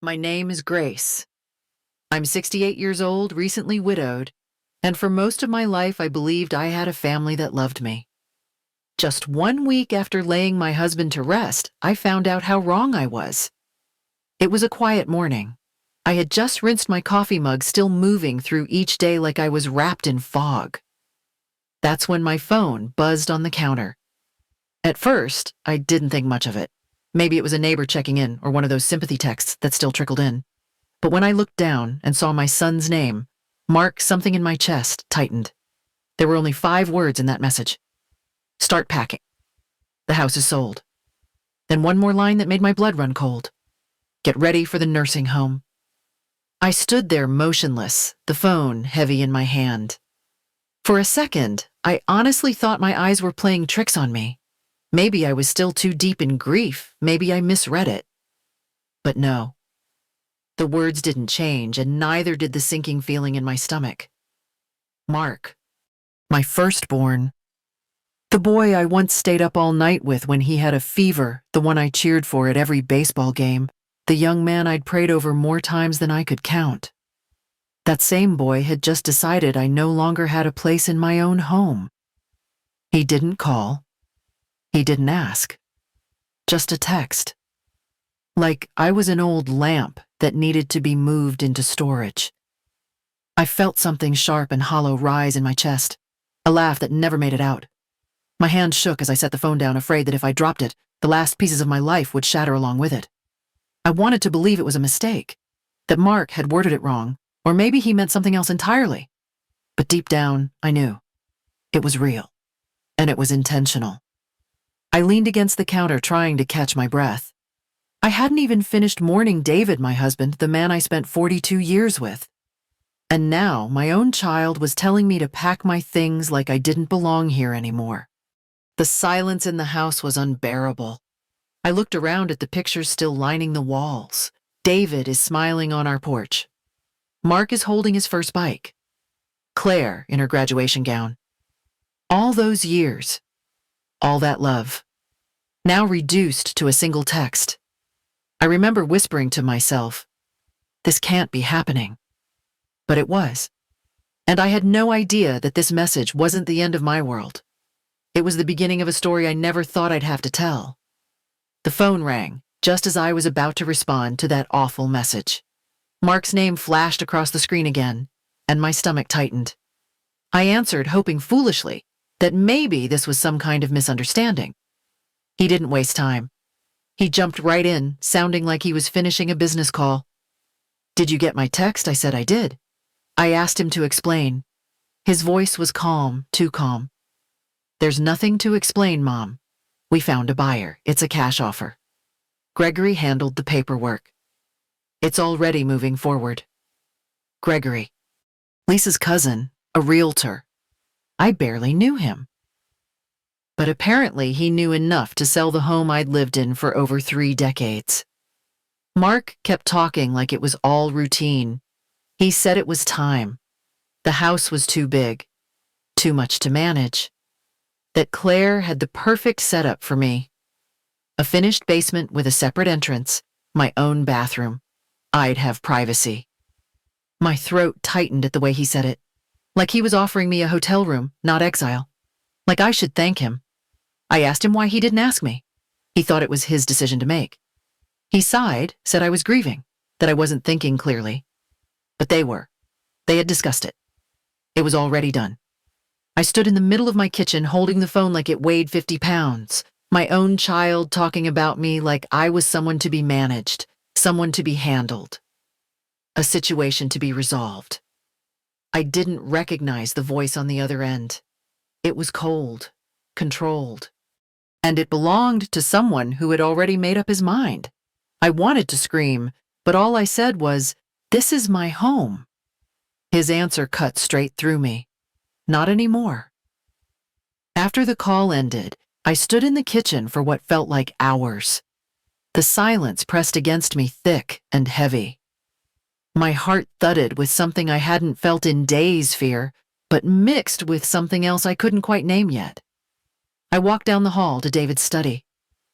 My name is Grace. I'm 68 years old, recently widowed, and for most of my life I believed I had a family that loved me. Just 1 week after laying my husband to rest, I found out how wrong I was. It was a quiet morning. I had just rinsed my coffee mug, still moving through each day like I was wrapped in fog. That's when my phone buzzed on the counter. At first, I didn't think much of it. Maybe it was a neighbor checking in or one of those sympathy texts that still trickled in. But when I looked down and saw my son's name, Mark, something in my chest tightened. There were only 5 words in that message. Start packing. The house is sold. Then one more line that made my blood run cold. Get ready for the nursing home. I stood there motionless, the phone heavy in my hand. For a second, I honestly thought my eyes were playing tricks on me. Maybe I was still too deep in grief. Maybe I misread it. But no. The words didn't change, and neither did the sinking feeling in my stomach. Mark. My firstborn. The boy I once stayed up all night with when he had a fever, the one I cheered for at every baseball game, the young man I'd prayed over more times than I could count. That same boy had just decided I no longer had a place in my own home. He didn't call. He didn't ask. Just a text. Like I was an old lamp that needed to be moved into storage. I felt something sharp and hollow rise in my chest, a laugh that never made it out. My hand shook as I set the phone down, afraid that if I dropped it, the last pieces of my life would shatter along with it. I wanted to believe it was a mistake, that Mark had worded it wrong, or maybe he meant something else entirely. But deep down, I knew. It was real, and it was intentional. I leaned against the counter, trying to catch my breath. I hadn't even finished mourning David, my husband, the man I spent 42 years with. And now my own child was telling me to pack my things like I didn't belong here anymore. The silence in the house was unbearable. I looked around at the pictures still lining the walls. David is smiling on our porch. Mark is holding his first bike. Claire in her graduation gown. All those years, all that love, now reduced to a single text. I remember whispering to myself, this can't be happening. But it was. And I had no idea that this message wasn't the end of my world. It was the beginning of a story I never thought I'd have to tell. The phone rang, just as I was about to respond to that awful message. Mark's name flashed across the screen again, and my stomach tightened. I answered, hoping foolishly that maybe this was some kind of misunderstanding. He didn't waste time. He jumped right in, sounding like he was finishing a business call. Did you get my text? I said I did. I asked him to explain. His voice was calm, too calm. There's nothing to explain, Mom. We found a buyer. It's a cash offer. Gregory handled the paperwork. It's already moving forward. Gregory. Lisa's cousin, a realtor. I barely knew him. But apparently he knew enough to sell the home I'd lived in for over 3 decades. Mark kept talking like it was all routine. He said it was time. The house was too big, too much to manage. That Claire had the perfect setup for me. A finished basement with a separate entrance, my own bathroom. I'd have privacy. My throat tightened at the way he said it, like he was offering me a hotel room, not exile. Like I should thank him. I asked him why he didn't ask me. He thought it was his decision to make. He sighed, said I was grieving, that I wasn't thinking clearly. But they were. They had discussed it. It was already done. I stood in the middle of my kitchen holding the phone like it weighed 50 pounds, my own child talking about me like I was someone to be managed, someone to be handled, a situation to be resolved. I didn't recognize the voice on the other end. It was cold, controlled, and it belonged to someone who had already made up his mind. I wanted to scream, but all I said was, "This is my home." His answer cut straight through me. Not anymore. After the call ended, I stood in the kitchen for what felt like hours. The silence pressed against me thick and heavy. My heart thudded with something I hadn't felt in days, fear, but mixed with something else I couldn't quite name yet. I walked down the hall to David's study.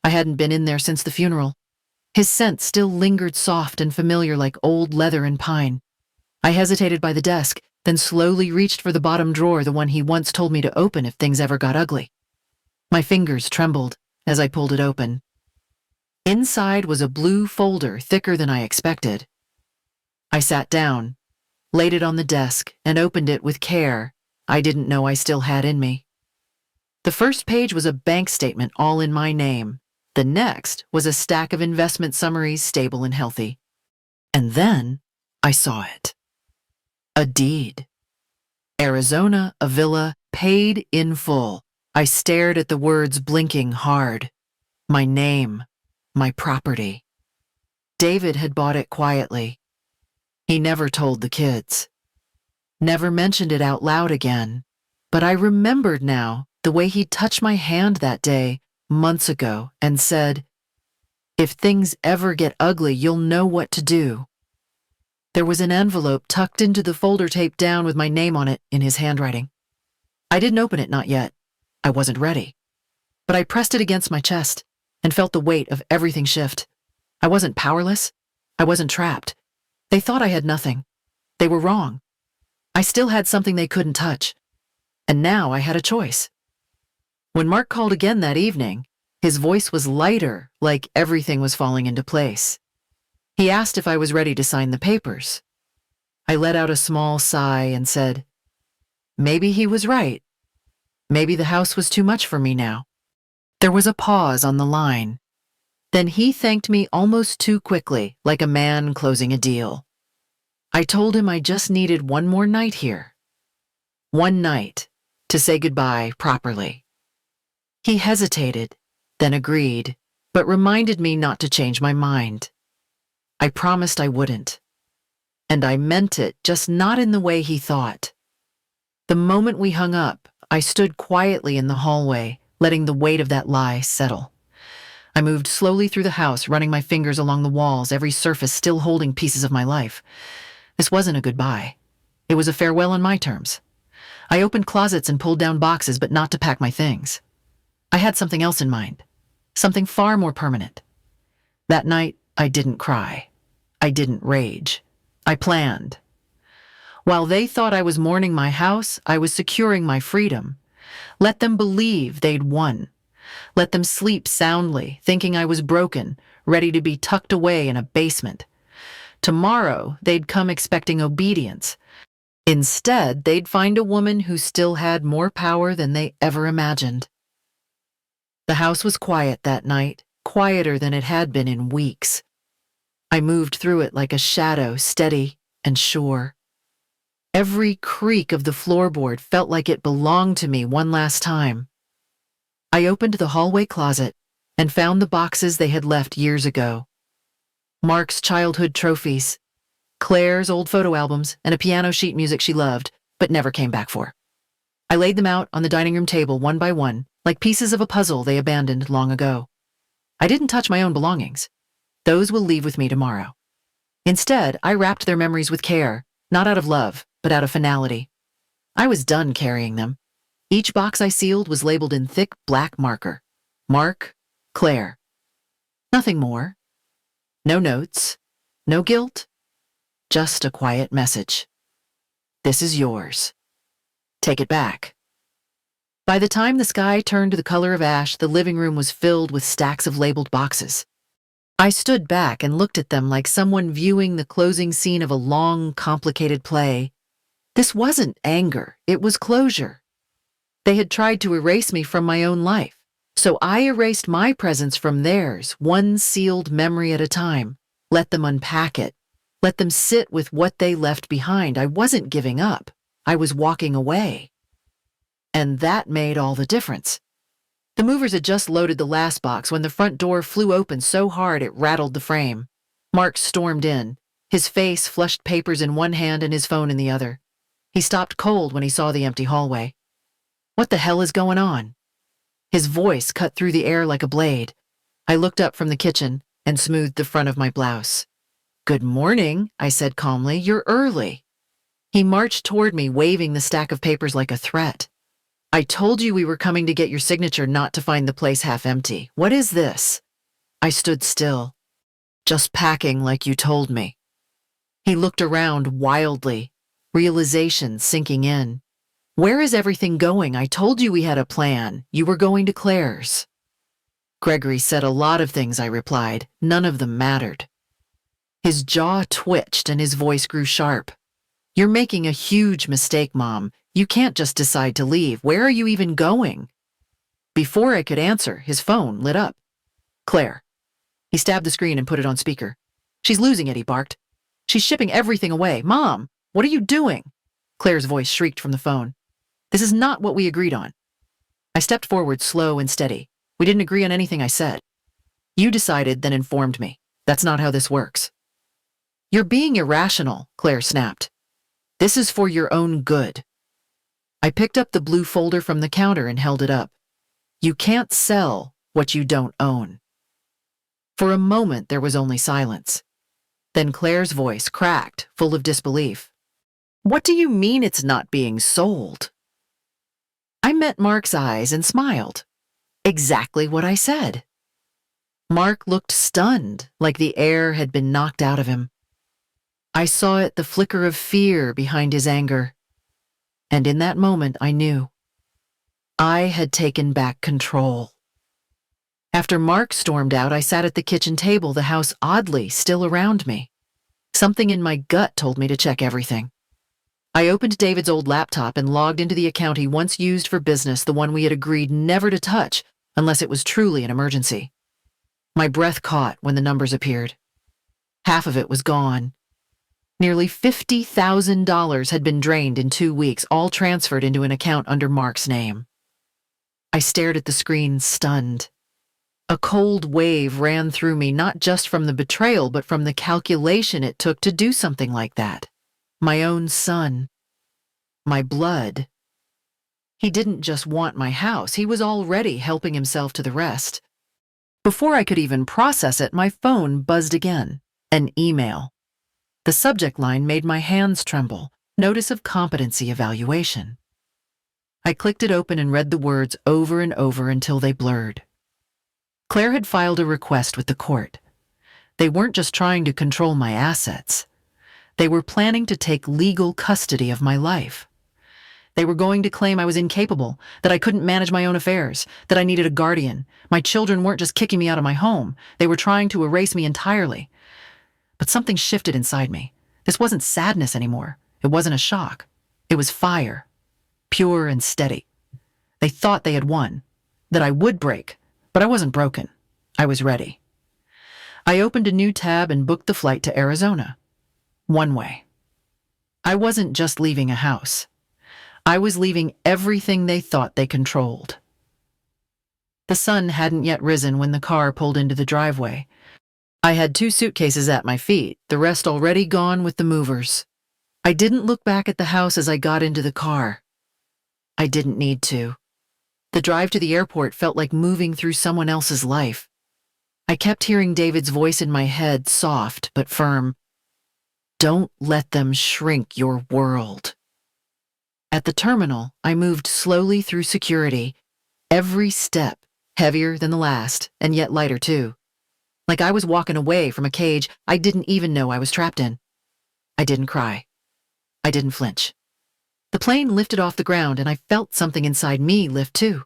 I hadn't been in there since the funeral. His scent still lingered soft and familiar like old leather and pine. I hesitated by the desk, then slowly reached for the bottom drawer, the one he once told me to open if things ever got ugly. My fingers trembled as I pulled it open. Inside was a blue folder thicker than I expected. I sat down, laid it on the desk, and opened it with care I didn't know I still had in me. The first page was a bank statement all in my name. The next was a stack of investment summaries, stable and healthy. And then I saw it. A deed. Arizona, a villa, paid in full. I stared at the words blinking hard. My name, my property. David had bought it quietly. He never told the kids. Never mentioned it out loud again. But I remembered now the way he touched my hand that day, months ago, and said, "If things ever get ugly, you'll know what to do." There was an envelope tucked into the folder taped down with my name on it in his handwriting. I didn't open it, not yet. I wasn't ready. But I pressed it against my chest and felt the weight of everything shift. I wasn't powerless. I wasn't trapped. They thought I had nothing. They were wrong. I still had something they couldn't touch. And now I had a choice. When Mark called again that evening, his voice was lighter, like everything was falling into place. He asked if I was ready to sign the papers. I let out a small sigh and said, maybe he was right. Maybe the house was too much for me now. There was a pause on the line. Then he thanked me almost too quickly, like a man closing a deal. I told him I just needed one more night here. One night to say goodbye properly. He hesitated, then agreed, but reminded me not to change my mind. I promised I wouldn't. And I meant it, just not in the way he thought. The moment we hung up, I stood quietly in the hallway, letting the weight of that lie settle. I moved slowly through the house, running my fingers along the walls, every surface still holding pieces of my life. This wasn't a goodbye. It was a farewell on my terms. I opened closets and pulled down boxes, but not to pack my things. I had something else in mind, something far more permanent. That night, I didn't cry. I didn't rage. I planned. While they thought I was mourning my house, I was securing my freedom. Let them believe they'd won. Let them sleep soundly, thinking I was broken, ready to be tucked away in a basement. Tomorrow, they'd come expecting obedience. Instead, they'd find a woman who still had more power than they ever imagined. The house was quiet that night, quieter than it had been in weeks. I moved through it like a shadow, steady and sure. Every creak of the floorboard felt like it belonged to me one last time. I opened the hallway closet and found the boxes they had left years ago. Mark's childhood trophies, Claire's old photo albums, and a piano sheet music she loved, but never came back for. I laid them out on the dining room table one by one, like pieces of a puzzle they abandoned long ago. I didn't touch my own belongings. Those will leave with me tomorrow. Instead, I wrapped their memories with care, not out of love, but out of finality. I was done carrying them. Each box I sealed was labeled in thick black marker. Mark, Claire. Nothing more. No notes. No guilt. Just a quiet message. This is yours. Take it back. By the time the sky turned to the color of ash, the living room was filled with stacks of labeled boxes. I stood back and looked at them like someone viewing the closing scene of a long, complicated play. This wasn't anger, it was closure. They had tried to erase me from my own life, so I erased my presence from theirs, one sealed memory at a time. Let them unpack it. Let them sit with what they left behind. I wasn't giving up. I was walking away. And that made all the difference. The movers had just loaded the last box when the front door flew open so hard it rattled the frame. Mark stormed in, his face flushed papers in one hand and his phone in the other. He stopped cold when he saw the empty hallway. What the hell is going on? His voice cut through the air like a blade. I looked up from the kitchen and smoothed the front of my blouse. Good morning, I said calmly. You're early. He marched toward me, waving the stack of papers like a threat. I told you we were coming to get your signature, not to find the place half empty. What is this? I stood still. Just packing like you told me. He looked around wildly, realization sinking in. Where is everything going? I told you we had a plan. You were going to Claire's. Gregory said a lot of things, I replied. None of them mattered. His jaw twitched and his voice grew sharp. You're making a huge mistake, Mom. You can't just decide to leave. Where are you even going? Before I could answer, his phone lit up. Claire. He stabbed the screen and put it on speaker. She's losing it, he barked. She's shipping everything away. Mom, what are you doing? Claire's voice shrieked from the phone. This is not what we agreed on. I stepped forward, slow and steady. We didn't agree on anything I said. You decided, then informed me. That's not how this works. You're being irrational, Claire snapped. This is for your own good. I picked up the blue folder from the counter and held it up. You can't sell what you don't own. For a moment, there was only silence. Then Claire's voice cracked, full of disbelief. What do you mean it's not being sold? I met Mark's eyes and smiled. Exactly what I said. Mark looked stunned, like the air had been knocked out of him. I saw it, the flicker of fear behind his anger. And in that moment, I knew. I had taken back control. After Mark stormed out, I sat at the kitchen table, the house oddly still around me. Something in my gut told me to check everything. I opened David's old laptop and logged into the account he once used for business, the one we had agreed never to touch unless it was truly an emergency. My breath caught when the numbers appeared. Half of it was gone. Nearly $50,000 had been drained in 2 weeks, all transferred into an account under Mark's name. I stared at the screen, stunned. A cold wave ran through me, not just from the betrayal, but from the calculation it took to do something like that. My own son. My blood. He didn't just want my house, he was already helping himself to the rest. Before I could even process it, my phone buzzed again. An email. The subject line made my hands tremble. Notice of competency evaluation. I clicked it open and read the words over and over until they blurred. Claire had filed a request with the court. They weren't just trying to control my assets. They were planning to take legal custody of my life. They were going to claim I was incapable, that I couldn't manage my own affairs, that I needed a guardian. My children weren't just kicking me out of my home. They were trying to erase me entirely. But something shifted inside me. This wasn't sadness anymore. It wasn't a shock. It was fire, pure and steady. They thought they had won, that I would break, but I wasn't broken. I was ready. I opened a new tab and booked the flight to Arizona. One way. I wasn't just leaving a house. I was leaving everything they thought they controlled. The sun hadn't yet risen when the car pulled into the driveway. I had 2 suitcases at my feet, the rest already gone with the movers. I didn't look back at the house as I got into the car. I didn't need to. The drive to the airport felt like moving through someone else's life. I kept hearing David's voice in my head, soft but firm. Don't let them shrink your world. At the terminal, I moved slowly through security, every step heavier than the last, and yet lighter too. Like I was walking away from a cage I didn't even know I was trapped in. I didn't cry. I didn't flinch. The plane lifted off the ground and I felt something inside me lift too.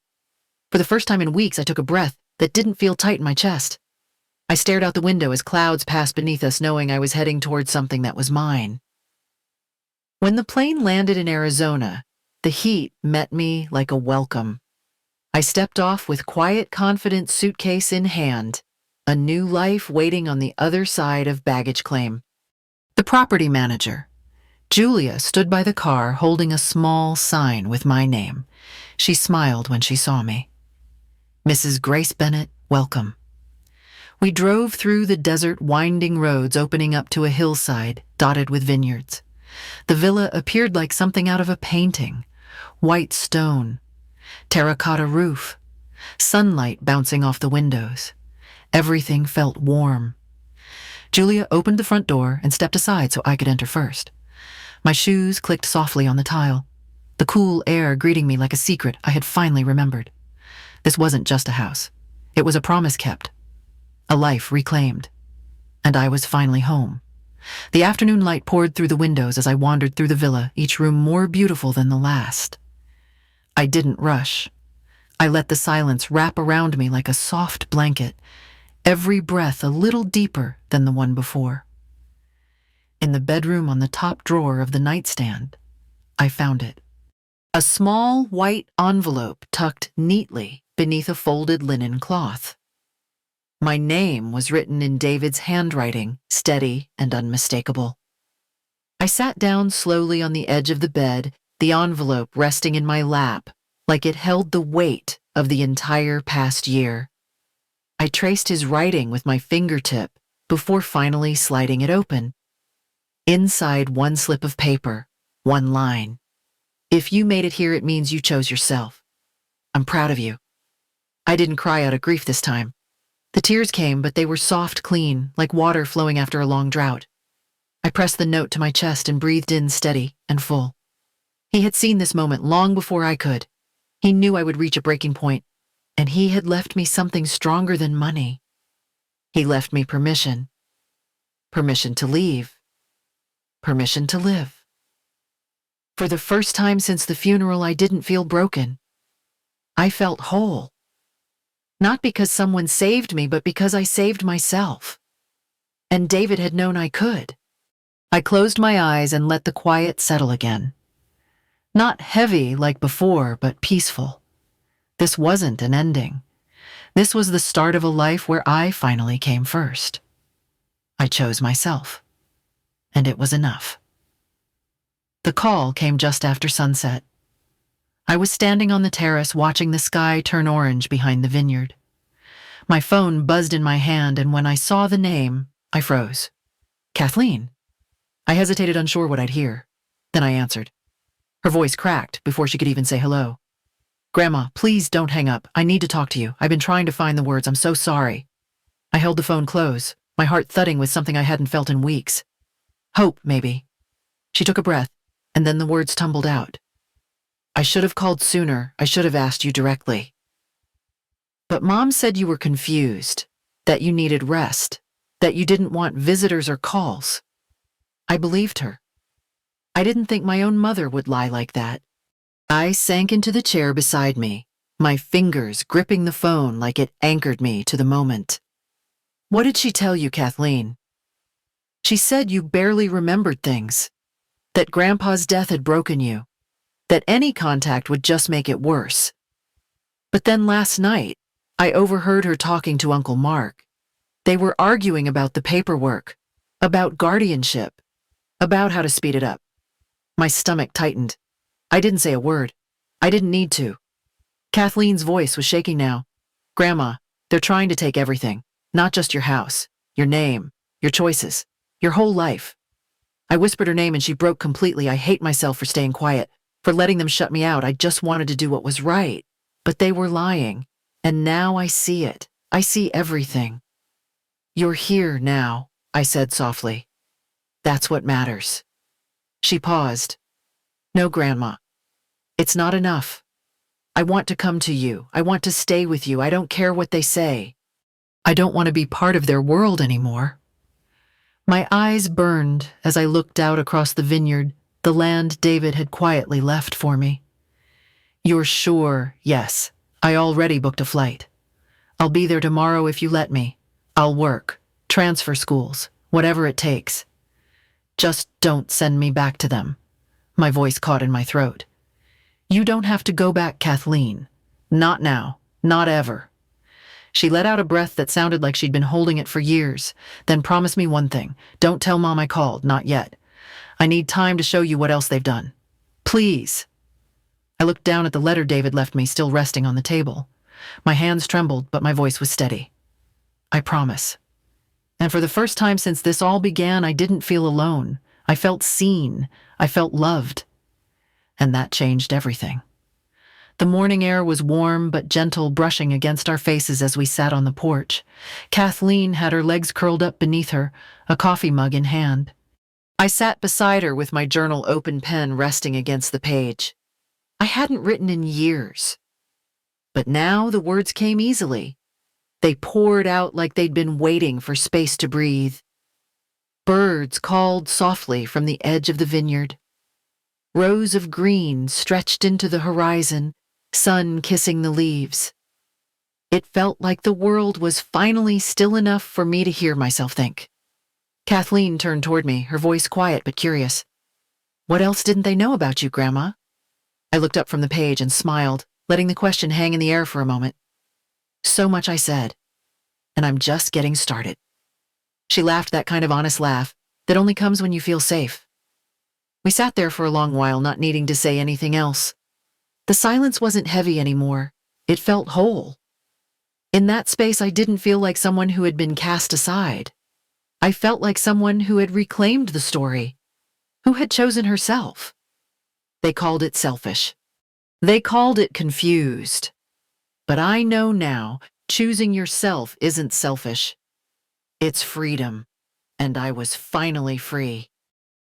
For the first time in weeks, I took a breath that didn't feel tight in my chest. I stared out the window as clouds passed beneath us, knowing I was heading towards something that was mine. When the plane landed in Arizona, the heat met me like a welcome. I stepped off with quiet, confident suitcase in hand, a new life waiting on the other side of baggage claim. The property manager, Julia, stood by the car holding a small sign with my name. She smiled when she saw me. Mrs. Grace Bennett, welcome. We drove through the desert winding roads opening up to a hillside dotted with vineyards. The villa appeared like something out of a painting. White stone, terracotta roof, sunlight bouncing off the windows. Everything felt warm. Julia opened the front door and stepped aside so I could enter first. My shoes clicked softly on the tile, the cool air greeting me like a secret I had finally remembered. This wasn't just a house. It was a promise kept, a life reclaimed. and I was finally home. The afternoon light poured through the windows as I wandered through the villa, each room more beautiful than the last. I didn't rush. I let the silence wrap around me like a soft blanket, every breath a little deeper than the one before. In the bedroom on the top drawer of the nightstand, I found it. A small white envelope tucked neatly beneath a folded linen cloth. My name was written in David's handwriting, steady and unmistakable. I sat down slowly on the edge of the bed, the envelope resting in my lap, like it held the weight of the entire past year. I traced his writing with my fingertip before finally sliding it open. Inside one slip of paper, one line. If you made it here, it means you chose yourself. I'm proud of you. I didn't cry out of grief this time. The tears came, but they were soft, clean, like water flowing after a long drought. I pressed the note to my chest and breathed in steady and full. He had seen this moment long before I could. He knew I would reach a breaking point, and he had left me something stronger than money. He left me permission. Permission to leave. Permission to live. For the first time since the funeral, I didn't feel broken. I felt whole. Not because someone saved me, but because I saved myself. And David had known I could. I closed my eyes and let the quiet settle again. Not heavy like before, but peaceful. This wasn't an ending. This was the start of a life where I finally came first. I chose myself. And it was enough. The call came just after sunset. I was standing on the terrace watching the sky turn orange behind the vineyard. My phone buzzed in my hand, and when I saw the name, I froze. Kathleen. I hesitated, unsure what I'd hear. Then I answered. Her voice cracked before she could even say hello. Grandma, please don't hang up. I need to talk to you. I've been trying to find the words. I'm so sorry. I held the phone close, my heart thudding with something I hadn't felt in weeks. Hope, maybe. She took a breath, and then the words tumbled out. I should have called sooner. I should have asked you directly. But Mom said you were confused, that you needed rest, that you didn't want visitors or calls. I believed her. I didn't think my own mother would lie like that. I sank into the chair beside me, my fingers gripping the phone like it anchored me to the moment. What did she tell you, Kathleen? She said you barely remembered things, that Grandpa's death had broken you, that any contact would just make it worse. But then last night, I overheard her talking to Uncle Mark. They were arguing about the paperwork, about guardianship, about how to speed it up. My stomach tightened. I didn't say a word. I didn't need to. Kathleen's voice was shaking now. Grandma, they're trying to take everything, not just your house, your name, your choices, your whole life. I whispered her name and she broke completely. I hate myself for staying quiet, for letting them shut me out. I just wanted to do what was right. But they were lying. And now I see it. I see everything. You're here now, I said softly. That's what matters. She paused. No, Grandma. It's not enough. I want to come to you. I want to stay with you. I don't care what they say. I don't want to be part of their world anymore. My eyes burned as I looked out across the vineyard, the land David had quietly left for me. You're sure? Yes. I already booked a flight. I'll be there tomorrow if you let me. I'll work, transfer schools, whatever it takes. Just don't send me back to them. My voice caught in my throat. You don't have to go back, Kathleen. Not now. Not ever. She let out a breath that sounded like she'd been holding it for years, then promised me one thing. Don't tell Mom I called, not yet. I need time to show you what else they've done. Please. I looked down at the letter David left me, still resting on the table. My hands trembled, but my voice was steady. I promise. And for the first time since this all began, I didn't feel alone. I felt seen. I felt loved. And that changed everything. The morning air was warm but gentle, brushing against our faces as we sat on the porch. Kathleen had her legs curled up beneath her, a coffee mug in hand. I sat beside her with my journal open, pen resting against the page. I hadn't written in years. But now the words came easily. They poured out like they'd been waiting for space to breathe. Birds called softly from the edge of the vineyard. Rows of green stretched into the horizon, sun kissing the leaves. It felt like the world was finally still enough for me to hear myself think. Kathleen turned toward me, her voice quiet but curious. "What else didn't they know about you, Grandma?" I looked up from the page and smiled, letting the question hang in the air for a moment. "So much," I said, "and I'm just getting started." She laughed, that kind of honest laugh that only comes when you feel safe. We sat there for a long while, not needing to say anything else. The silence wasn't heavy anymore. It felt whole. In that space, I didn't feel like someone who had been cast aside. I felt like someone who had reclaimed the story, who had chosen herself. They called it selfish. They called it confused. But I know now, choosing yourself isn't selfish. It's freedom, and I was finally free.